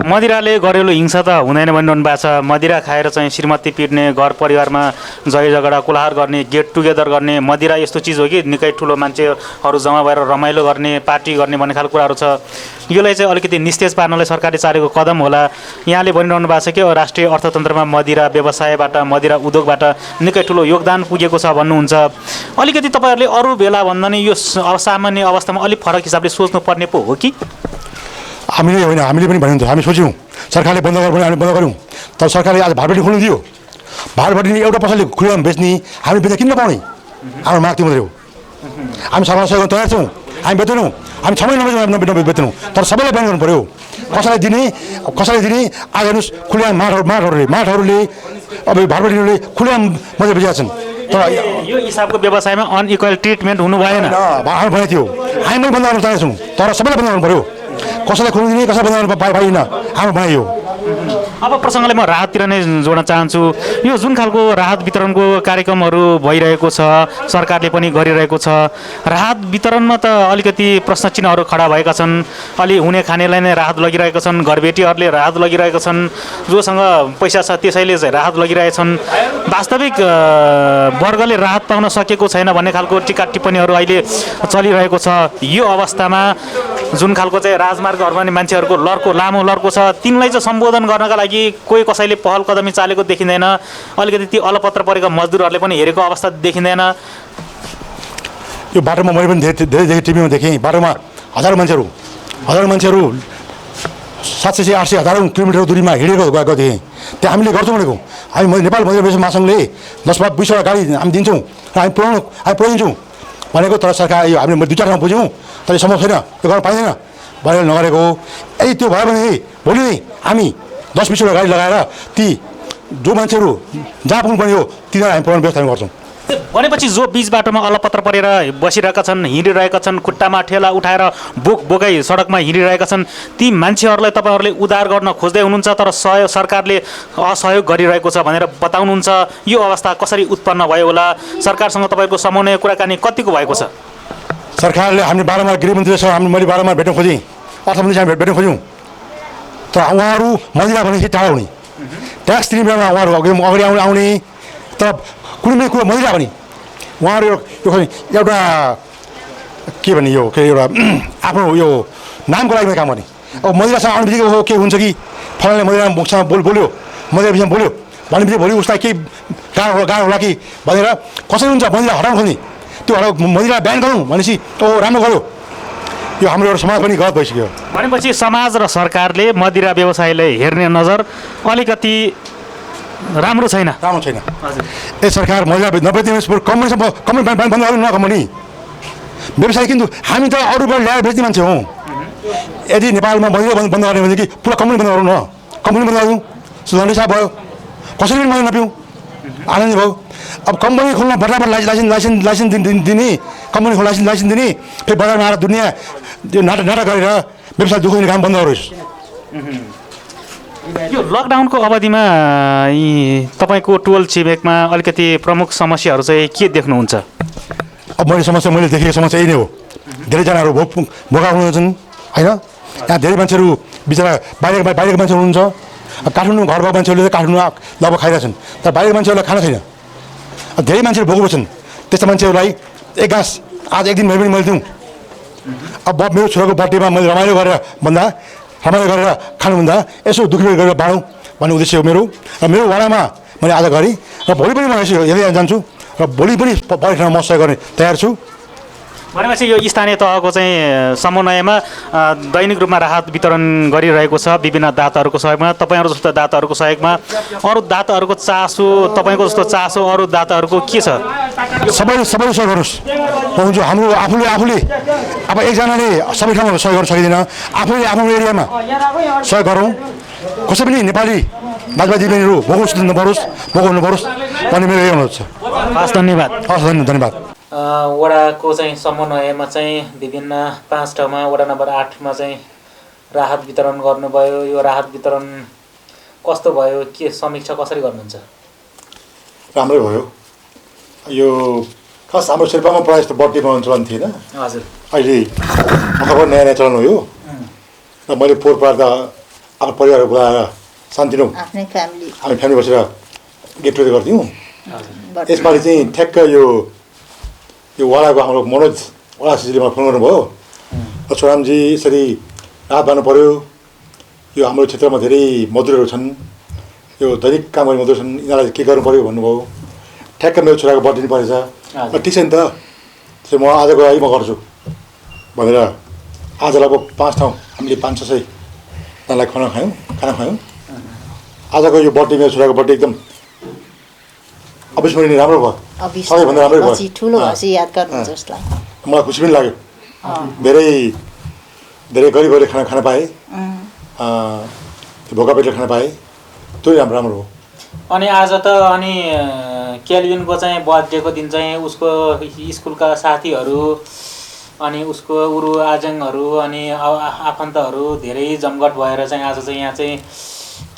मदिराले घरेलु हिंसा त हुँदैन भनिरहनु भएको छ। मदिरा खाएर चाहिँ श्रीमती पिट्ने, घर परिवारमा झै झगडा कोलाहल गर्ने, गेट टुगेदर गर्ने, मदिरा यस्तो चिज हो कि निकै ठुलो मान्छेहरू जम्मा भएर रमाइलो गर्ने, पार्टी गर्ने भन्ने खालको कुराहरू छ। यसलाई चाहिँ अलिकति निस्तेज पार्नलाई सरकारले चालेको कदम होला। यहाँले भनिरहनु भएको छ कि राष्ट्रिय अर्थतन्त्रमा मदिरा व्यवसायबाट, मदिरा उद्योगबाट निकै ठुलो योगदान पुगेको छ भन्नुहुन्छ। अलिकति तपाईँहरूले अरू बेला भन्दा नि यो सामान्य अवस्थामा अलिक फरक हिसाबले सोच्नुपर्ने पो हो कि? हामीले होइन, हामीले पनि भनिन्छ, हामी सोच्यौँ सरकारले बन्द गर्नु भने हामी बन्द गऱ्यौँ, तर सरकारले आज भाटबडी खोल्नु दियो। भाटबडी एउटा पसलले खुलेर बेच्ने, हामी बेच्न किन नपाउने? हाम्रो माग त्यो मात्रै हो। हामी सरकार सहयोग तयार छौँ, हामी बेच्दैनौँ, हामी 6 महिना बेच्दैनौँ, तर सबैलाई ब्यान गर्नु पऱ्यो। कसैलाई दिने आज हेर्नुहोस् खुलेआम माठहरूले अब भाटबडीहरूले खुलेआम मजा बेचिरहेका छन्। तर यो हिसाबको व्यवसायमा अनइक्वल ट्रिटमेन्ट हुनु भएन, हामी भनेको थियो। हामी पनि बन्द गर्न चाहेछौँ, तर सबैलाई बन्द गर्नु पऱ्यो। कसैलाई खोल्नु दिने, कसैलाई बन्द गर्न पाइएन, हाम्रो बनाइयो। अब प्रसङ्गले म राहततिर नै जोड्न चाहन्छु। यो जुन खालको राहत वितरणको कार्यक्रमहरू भइरहेको छ, सरकारले पनि गरिरहेको छ, राहत वितरणमा त अलिकति प्रश्न चिन्हहरू खडा भएका छन्। अलि हुने खानेलाई नै राहत लगिरहेका छन्, घरबेटीहरूले राहत लगिरहेका छन्, जोसँग पैसा छ त्यसैले चाहिँ राहत लगिरहेछन्। वास्तविक वर्गले राहत पाउन सकेको छैन भन्ने खालको टिका टिप्पणीहरू अहिले चलिरहेको छ। यो अवस्थामा जुन खालको चाहिँ राजमार्गहरूमा नि मान्छेहरूको लामो लड्को छ, तिनलाई चाहिँ सम्बोधन गर्नका लागि कोही कसैले पहल कदमी चालेको देखिँदैन। अलिकति ती अलपत्र परेका मजदुरहरूले पनि हेरेको अवस्था देखिँदैन। यो बाटोमा मैले पनि धेरै टिभीमा देखेँ, बाटोमा हजारौँ मान्छेहरू 700 800 हजारौँ किलोमिटर दूरीमा हिँडेको गएको थिएँ। त्यहाँ हामीले गर्छौँ भनेको, हामी नेपाल मदिरा व्यवसाय महासङ्घले 10-20वटा गाडी हामी दिन्छौँ र हामी पुऱ्याइदिन्छौँ भनेको। तर सरकार यो हामीले 2-4 ठाउँ बुझ्यौँ, तर यो सम्भव छैन, यो गर्न पाइँदैन भनेर नगरेको। यदि त्यो भयो भने भोलि नै हामी 10-20वटा गाडी लगाएर ती जो मान्छेहरू जहाँ पुग्नुपर्ने हो तिनीहरूलाई हामी पुऱ्याउने व्यवस्था गर्छौँ। भनेपछि जो बीच बाटोमा अलपत्र परेर बसिरहेका छन्, हिँडिरहेका छन्, खुट्टामा ठेला उठाएर बोकाइ सडकमा हिँडिरहेका छन्, ती मान्छेहरूलाई तपाईँहरूले उद्धार गर्न खोज्दै हुनुहुन्छ, तर सरकारले असहयोग गरिरहेको छ भनेर बताउनुहुन्छ। यो अवस्था कसरी उत्पन्न भयो होला? सरकारसँग तपाईँको समन्वय कुराकानी कतिको भएको छ? सरकारले हामीले बारम्बार गृहमन्त्रीसँग मैले बारम्बार भेट्न खोजेँ, अर्थमन्त्रीसँग भेट्न खोज्यौँ, तर उहाँहरू मदिरा भनेपछि टाढा हुने, ट्याक्स तिर्ने बेलामा उहाँहरू अगाडि आउने, तर कुनै पनि कुरो मदिरा भने उहाँहरू एउटा के भने यो एउटा आफ्नो यो नामको लागि काम गर्ने। अब मदिरासँग आउने बित्तिकै हो के हुन्छ कि फलानाले मदिरासँग बोल्यो, मदिरा विषयमा बोल्यो भने बित्तिकै भोलि उसलाई केही गाह्रो होला कि भनेर कसरी हुन्छ मदिरा हटाउनु खोज्ने, त्यो मदिरा ब्यान गरौँ भनेपछि राम्रो गऱ्यो। यो हाम्रो एउटा समाज पनि गलत भइसक्यो। भनेपछि समाज र सरकारले मदिरा व्यवसायलाई हेर्ने नजर अलिकति राम्रो छैन। राम्रो छैन। ए सरकार महिला 90 दिनसम्म कम्पनी बन्द गर्नु न कम्पनी व्यवसाय किन्तु हामी त अरूबाट ल्याएर बेच्ने मान्छे हौँ। यदि नेपालमा मदिरा बन्द गर्ने भने कि पुरा कम्पनी बन्द गरौँ न कम्पनी बन्द गरौँ सुधार्ने साहब भयो कसरी पनि मलाई नपिउँ आनन्द भयो। अब कम्पनी खोल्न बजारमा लाइसेन्स दिने कम्पनी खोल्न लाइसेन्स दिने फेरि बजारमा आएर दुनियाँ त्यो नाटक गरेर व्यवसाय दुखाउने काम बन्द गरोस्। यो लकडाउनको अवधिमा तपाईँको टोल छिमेकमा अलिकति प्रमुख समस्याहरू चाहिँ के देख्नुहुन्छ? अब मैले देखेको समस्या यही नै हो। धेरैजनाहरू भोका हुन्छन् होइन। यहाँ धेरै मान्छेहरू बिचरा बाहिरको मान्छेहरू हुनुहुन्छ। काठमाडौँ घर भएको मान्छेहरूले त काठमाडौँ लगभग खाइरहेछन् तर बाहिरको मान्छेहरूलाई खाना छैन। धेरै मान्छेहरू भोको बस्छन् त्यस्ता मान्छेहरूलाई एक घाँस आज एक दिन भए पनि मैले दिउँ। अब मेरो छोराको बर्थडेमा मैले रमाइलो गरेर खानुभन्दा यसो दुःखी गरेर बाँडौँ भन्ने उद्देश्य हो मेरो। र मेरो वाडामा मैले आज गरेँ र भोलि पनि म यसो हेर्दै जान्छु र भोलि पनि परीक्षामा म सहयोग गर्ने तयार छु। भनेपछि यो स्थानीय तहको चाहिँ समन्वयमा दैनिक रूपमा राहत वितरण गरिरहेको छ विभिन्न दाताहरूको सहयोगमा। तपाईँहरू जस्तो दाताहरूको सहयोगमा अरू दाताहरूको चासो तपाईँको जस्तो चासो अरू दाताहरूको के छ? सबैले सहयोग गर्नुहोस्। हुन्छ हाम्रो आफूले अब एकजनाले सबै ठाउँमा सहयोग गर्न सकिँदैन। आफूले आफ्नो एरियामा सहयोग गरौँ। कसै पनि नेपाली दाजुभाइ दिदीबहिनीहरू भोको हुनुपर्छ भन्ने मेरो यही अनुरोध छ। हस् धन्यवाद। धन्यवाद। वडाको चाहिँ समन्वयमा चाहिँ विभिन्न 5 ठाउँमा वडा नम्बर 8मा चाहिँ राहत वितरण गर्नुभयो। यो राहत वितरण कस्तो भयो के समीक्षा कसरी गर्नुहुन्छ? राम्रै भयो। यो खास हाम्रो शेर्पामा प्रायः जस्तो बर्थडे मनाउने चलन थिएन। हजुर अहिले भर्खर नयाँ चलन हो यो। र मैले पोहोर पार्दा आफ्नो परिवारहरू बोलाएर शान्तिनो हामी फ्यामिली बसेर गेट टुगेदर गर्थ्यौँ। यसपालि चाहिँ ठ्याक्क यो वडाको हाम्रो मनोज वडा सिजीले मलाई फोन गर्नुभयो र छोरामजी यसरी राहत पार्नु पऱ्यो। यो हाम्रो क्षेत्रमा धेरै मजदुरहरू छन् यो दैनिक काम गर्ने मजदुर छन् यिनीहरूलाई के गर्नु पऱ्यो भन्नुभयो। ठ्याक्क मेरो छोराको बर्थडे नि परेछ। ठिक छ नि त त्यसो म आजको लागि म गर्छु भनेर आज लगभग 5 ठाउँ हामीले 500-600 जनालाई खाना खायौँ। आजको यो बर्थडे मेरो छोराको बर्थडे एकदम अविस्मरणीय राम्रो भयो। सबैभन्दा राम्रै भयो। ठुलो हँसी याद गर्नुहुन्छ उसलाई। मलाई खुसी पनि लाग्यो। धेरै गरी खाना पाएँ। भोका पेटले खाना पाएँ। त्यो राम्रो हो। अनि आज त क्याल्भिनको चाहिँ बर्थडेको दिन चाहिँ उसको स्कुलका साथीहरू अनि उसको उरु आजङहरू अनि आफन्तहरू धेरै जमघट भएर चाहिँ आज चाहिँ यहाँ चाहिँ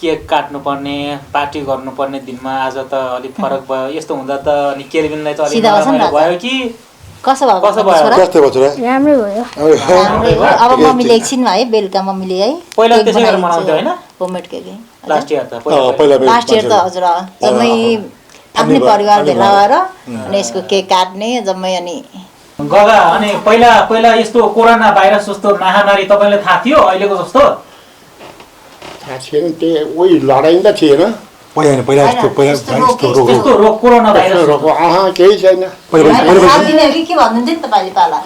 केक काट्नुपर्ने पार्टी गर्नुपर्ने दिनमा आज त अलिक फरक भयो। यस्तो हुँदा त अनि क्याल्भिनलाई त अलिक रमाइलो भयो कि कसो भयो? राम्रै भयो। अब मम्मीले एकछिनमा है बेलुका मम्मीले है पहिला त्यसै गरेर मनाउँथ्यो होइन? होममेड केक लास्ट इयर त हजुर जम्मै आफ्नै परिवार भेला भएर अनि यसको केक काट्ने जम्मै अनि गगा। अनि पहिला यस्तो कोरोना भाइरस जस्तो महामारी तपाईँलाई थाहा थियो अहिलेको जस्तो? थाहा थिएन। त्यो उही लडाइँ त थिएन। पहिला त्यस्तो रोग कोरोना भाइरस केही छैन। सात दिने हो कि के भन्नुहुन्थ्यो नि तपाईँले पाला?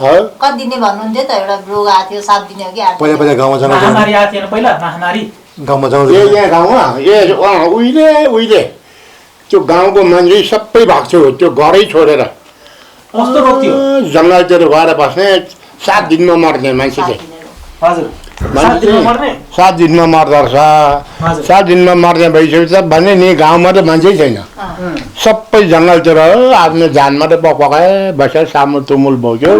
कति दिने भन्नुहुन्थ्यो त? एउटा रोग आएको थियो 7 दिने हो कि 8 पहिला गाउँमा महामारी आएको थिएन पहिला महामारी गाउँमा यहाँ गाउँमा उहिले त्यो गाउँको मान्छे सबै भएको थियो त्यो घरै छोडेर। कस्तो रोग थियो? जङ्गलतिर गएर बस्ने 7 दिनमा मर्ने मान्छे चाहिँ। हजुर 7 दिनमा मर्दो रहेछ। 7 दिनमा मर्ने भइसकेपछि त भने नि गाउँमा त मान्छे छैन। सबै जङ्गलतिर आफ्नो जानमा त पकाए बसेर सामु तुमुल बोक्यो।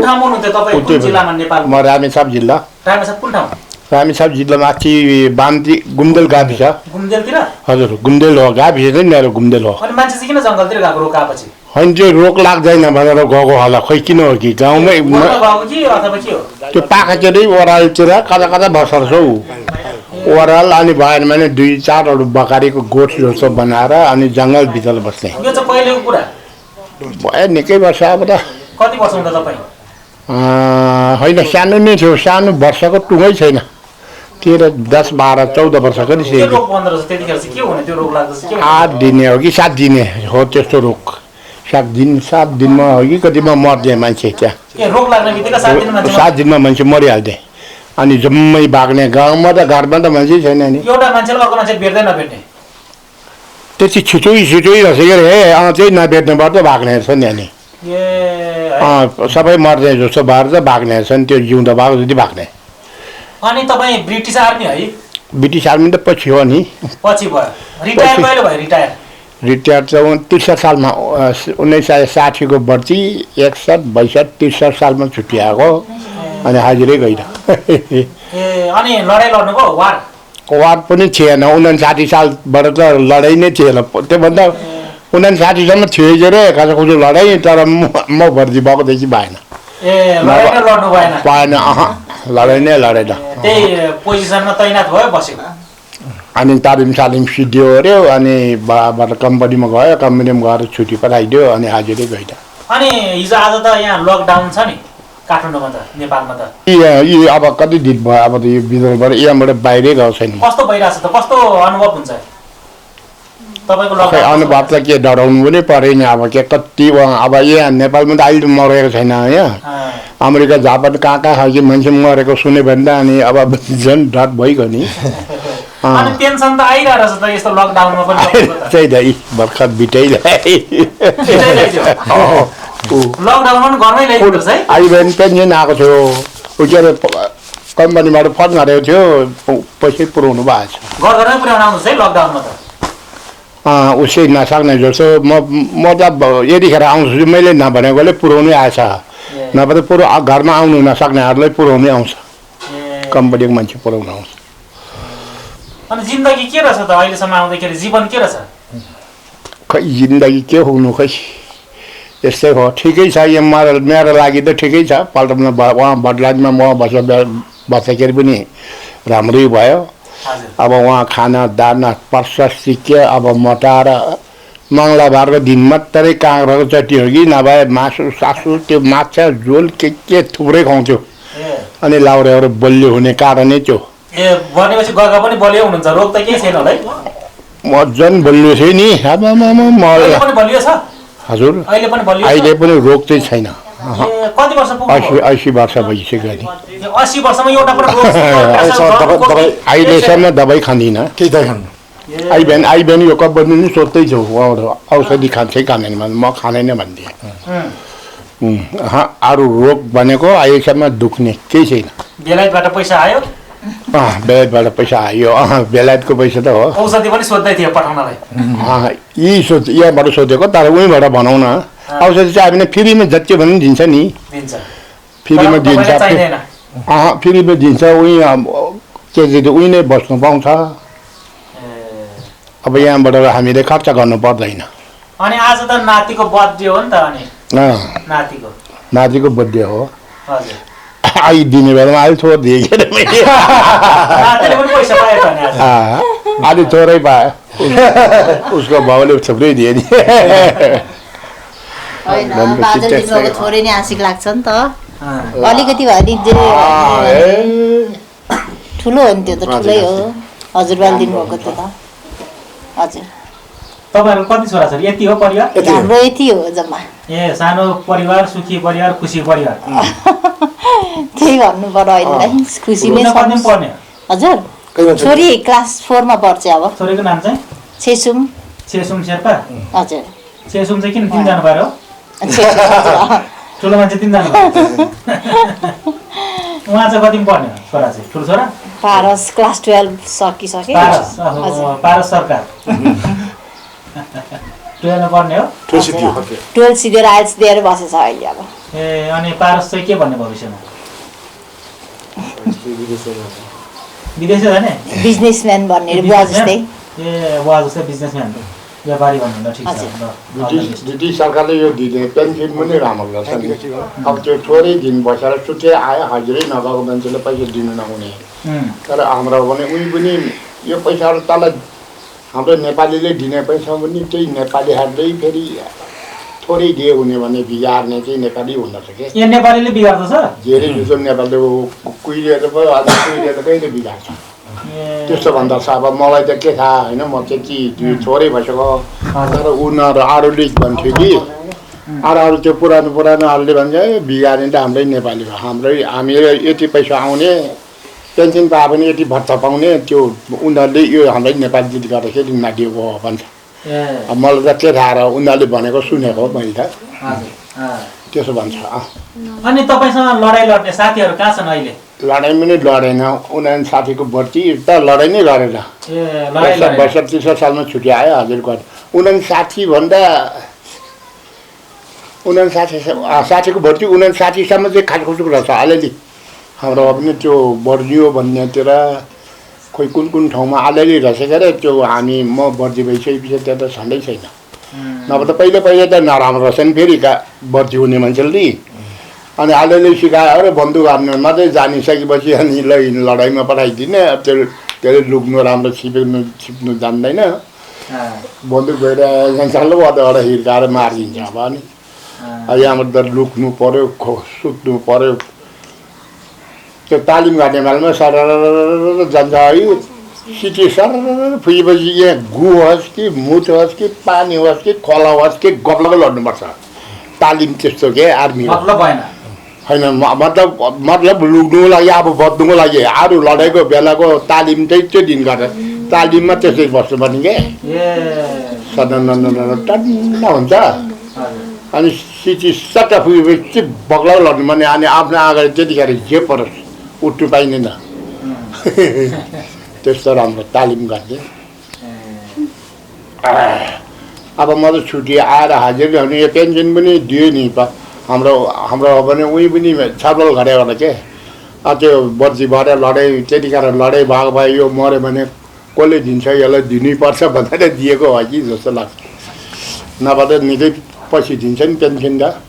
म रामेछाप जिल्ला। रामेछाप जिल्ला माथि बान्ती गुम्देल गाविस छ। हजुर गुम्देल हो गाविस चाहिँ मेरो गुम्देल हो। होइन त्यो रोग लाग्दैन भनेर गएको होला खोइ किन हो कि गाउँमै त्यो पाखातिरै ओह्रालतिर कता बस्छ हौ ओह्राल। अनि भएन भने 2-4 बकारीको गोठ जस्तो बनाएर अनि जङ्गलभित्र बस्ने भयो। निकै वर्ष अब त होइन सानो नै थियो। सानो वर्षको टुङ्गै छैन। 13, 10, 12, 14 वर्षको नि 8 दिने हो कि 7 दिने हो त्यस्तो रोग। 7 दिनमा हो कि कतिमा मर्ने मान्छे त्यहाँ के रोग लाग्ने बित्तिकै 7 दिनमा मान्छे 7 दिनमा मान्छे मरिहाल्थे अनि जम्मै भाग्ने गाउँमा त घरमा त मान्छे छैन नि एउटा मान्छेले अर्को मान्छे भेट्दै नभेट्ने त्यति छिटो नसकेर चाहिँ नभेट्नेबाट भाग्ने छ नि अनि सबै मर्ने जस्तो भएर त भाग्ने छन् त्यो जिउँदो भएको जति भाग्ने अनि तपाईँ ब्रिटिस आर्मी है ब्रिटिस आर्मी त पछि हो नि पछि भयो रिटायर कहिले भयो रिटायर चाहिँ 63 सालमा 1960 को भर्ती 61 62 63 सालमा छुट्टी आएको अनि हाजिरै गइन अनि लडाइँ लड्नुभयो वार पनि थिएन 59 सालबाट त लडाइँ नै थिएन त्योभन्दा 59 सम्म थियो रे खासखुसो लडाइँ तर म भर्ती भएकोदेखि भएन पाएन लडाइँ नै लडेन त्यही पोजिसनमा तैनात भयो बसेको अनि तालिम सिद्धियो अरे अनि बाबाबाट कम्पनीमा गयो कम्पनीमा गएर छुट्टी पठाइदियो अनि हाजिरै गइदियो अनि हिजो आज त यहाँ लकडाउन छ नि काठमाडौँमा त नेपालमा त यी अब कति दिन भयो अब त यो विदेशबाट यहाँबाट बाहिरै गएको छैन कस्तो भइरहेछ त कस्तो अनुभव हुन्छ तपाईको लकडाउन अनुभव त के डराउनु पनि परेन अब के कति अब यहाँ नेपालमा त अहिले मरेको छैन यहाँ अमेरिका जापान कहाँ खालको मान्छे मरेको सुन्यो भने त अनि अब झन् डर भइगयो नि अनि पेन्सन त आइरहेछ त यस्तो लकडाउनमा पनि त्यही त भर्खर बिटाइरहेको लकडाउनमा पनि घरमै ल्याइदिन्छ है अहिले पनि पेन्सन आएको थियो के अरे कम्पनीबाट फोन गरेको थियो पैसै पुऱ्याउनु भएको छ घरमै पुर्याउन आउँछ है लकडाउनमा त उसै नसक्ने जस्तो म त यतिखेर आउँछु मैले नभनेकोले पुऱ्याउनै आएछ नभए त घरमा आउनु नसक्नेहरूलाई पुऱ्याउनै आउँछ कम्पनीको मान्छे पुऱ्याउनु आउँछ अनि जिन्दगी के रहेछ त अहिलेसम्म आउँदाखेरि जीवन के रहेछ खै जिन्दगी के हुनु खै यस्तै हो ठिकै छ यो मेरो लागि त ठिकै छ पल्टनमा उहाँ बदलाजमा म बस्दाखेरि पनि राम्रै भयो अब उहाँ खाना दाना पर्स सिक्यो अब मटाएर मङ्गलबारको दिन मात्रै काँक्राको चट्नी हो कि नभए मासु सासु त्यो माछा झोल के थुप्रै खुवाउँथ्यो अनि लाउरेहरू बलियो हुने कारणै त्यो भनेपछि गगा पनि बलियो हुनुहुन्छ रोग त केही छैन होला है मजन बलियो थियो नि हजुर अहिले पनि रोग चाहिँ छैन कति वर्ष पुग्यो 80 वर्ष भइसक्यो नि 80 वर्षमा एउटा पनि अहिलेसम्म दबाई खाँदिनँ केही दबाई खानु आई बिहान यो कप बन्नु नि सोध्दैछु औषधि खान्छ खाँदैन म खाँदैन भनिदिएँ अरू रोग भनेको अहिलेसम्म दुख्ने केही छैन बेलायतबाट पैसा आयो बेलायतबाट पैसा आयो बेलायतको पैसा त हो औषधि पनि सोध्दै थियो पठाउनलाई यहाँबाट सोधेको तर उहीँबाट भनौँ न औषधि चाहिँ हामीले फ्रीमा जति भने दिन्छ नि फ्रीमा दिन्छ फ्रीमा दिन्छ उही नै बस्नु पाउँछ अब यहाँबाट हामीले खर्च गर्नु पर्दैन अनि आज त नातिको बर्थडे हो नि त अनि नातिको बर्थडे हो आइदिने बेलामा अहिले थोर दिएँ अलि थोरै पायो उसको बाउले थुप्रै दिए नि थोरै नै आशिक लाग्छ नि त अलिकति भए ठुलो हो नि त्यो त ठुलै हो हजुरबाले दिनुभएको त्यो त हजुर तपाईहरु कति छोराछोरी यति हो परिवार हाम्रो यति हो जम्मा ए सानो परिवार सुखी परिवार खुसी परिवार त्यही भन्नु पर्यो अहिले खुसी नै छ हजुर छोरी क्लास 4 मा पढ्छ अब छोरीको नाम चाहिँ छेसुम शेर्पा हजुर छेसुम चाहिँ किन जानु पर्यो ठुलो मान्छे 3 जना उहाँ चाहिँ कतिमा पढ्ने छोरा चाहिँ ठुलो छोरा पारस क्लास 12 सकिसके पारस सरकार 12 पढ्ने हो 12 सिधेर आइल्स दिएर बसेछ अहिले अब ए अनि पारस चाहिँ के भन्ने भविष्यमा विदेश जाने बिजनेसम्यान भन्ने बुवा जस्तै ए बुवा जस्तै बिजनेसम्यान व्यापारी भन्नु ठिक छ ब्रिटिस सरकारले यो दिने पेन्सन पनि राम्रो गर्छ नि अब त्यो थोरै दिन बसेर छुट्टै आयो हाजिरै नगएको मान्छेले पैसा दिनु नहुने तर हाम्रो भने उनी पनि यो पैसाहरू तल हाम्रो नेपालीले दिने पैसा पनि त्यही नेपालीहरूले फेरि थोरै दिए हुने भने बिगार्ने चाहिँ नेपाली हुँदछ के यहाँ नेपालीले बिगार्दछ धेरै जस्तो नेपालले कुहिलिएर भयो आज कुहिलिएर कहिले बिगार्छ त्यस्तो भन्दा छ अब मलाई त के थाहा होइन म त्यति थोरै भइसक्यो तर उनीहरू आरोलिक भन्थ्यो कि अरू त्यो पुरानोहरूले भन्छ बिगार्ने त हाम्रै नेपाली हो हामी यति पैसा आउने पेन्सन पाए पनि यति भत्ता पाउने त्यो उनीहरूले यो हाम्रै नेपाली दिदी गर्दाखेरि नाटिएको हो भन्छ मलाई त के थाहा र उनीहरूले भनेको सुनेको मैले त त्यसो भन्छ अनि तपाईँसँग लडाइँ लड्ने साथीहरू कहाँ छन् अहिले लडाइँ पनि लडेन उनीहरू साथीको भर्ती त लडाइँ नै गरेन 62 सालमा छुट्टी आयो हजुरको उनीहरू साथी भन्दा साथीको भर्ती 59 सालमा चाहिँ खासखुसुक रहेछ अलिअलि हाम्रो पनि त्यो बर्जियो भन्नेतिर खोइ कुन ठाउँमा अलिअलि रहेछ के अरे त्यो म भर्ती भइसकेपछि त्यहाँ त छँदै छैन नभए त पहिला त नराम्रो रहेछ नि फेरि भर्ती हुने मान्छेले अनि अलिअलि सिकायो अरे बन्दुक हान्नु मात्रै जानिसकेपछि अनि लडाइँमा पठाइदिने त्यसले लुक्नु राम्रो छिप्नु जान्दैन बन्दुक गएर जान्छ अझ हिर्काएर मारिदिन्छ अब अनि यहाँबाट त लुक्नु पऱ्यो सुत्नु पऱ्यो त्यो तालिम गर्ने बेलामा सर जान्छ है सिटी सर फुएपछि यहाँ गु होस् कि मुत होस् कि पानी होस् कि खोला होस् कि गप्लकै लड्नुपर्छ तालिम त्यस्तो के आर्मी होइन मतलब लुक्नुको लागि अब बद्नुको लागि अरू लडाइँको बेलाको तालिम चाहिँ त्यो दिन गरेर तालिममा त्यसै बस्नुपर्ने के टन्न हुन्छ अनि सिटी सट्टा फुएपछि बग्ला लड्नु पर्ने अनि आफ्नो अगाडि त्यतिखेर जे परोस् उठ्नु पाइँदैन त्यस्तो राम्रो तालिम गर्थे अब म त छुट्टी आएर हाजिर हुने यो पेन्सन पनि दियो नि हाम्रो भने उही पनि छलफल गरे होला के त्यो बर्जी भएर लडाइँ त्यतिखेर लडाइँ भएको भए यो मऱ्यो भने कसले दिन्छ यसलाई दिनैपर्छ भनेर दिएको हो कि जस्तो लाग्छ नभए त निकै पछि दिन्छ नि पेन्सन त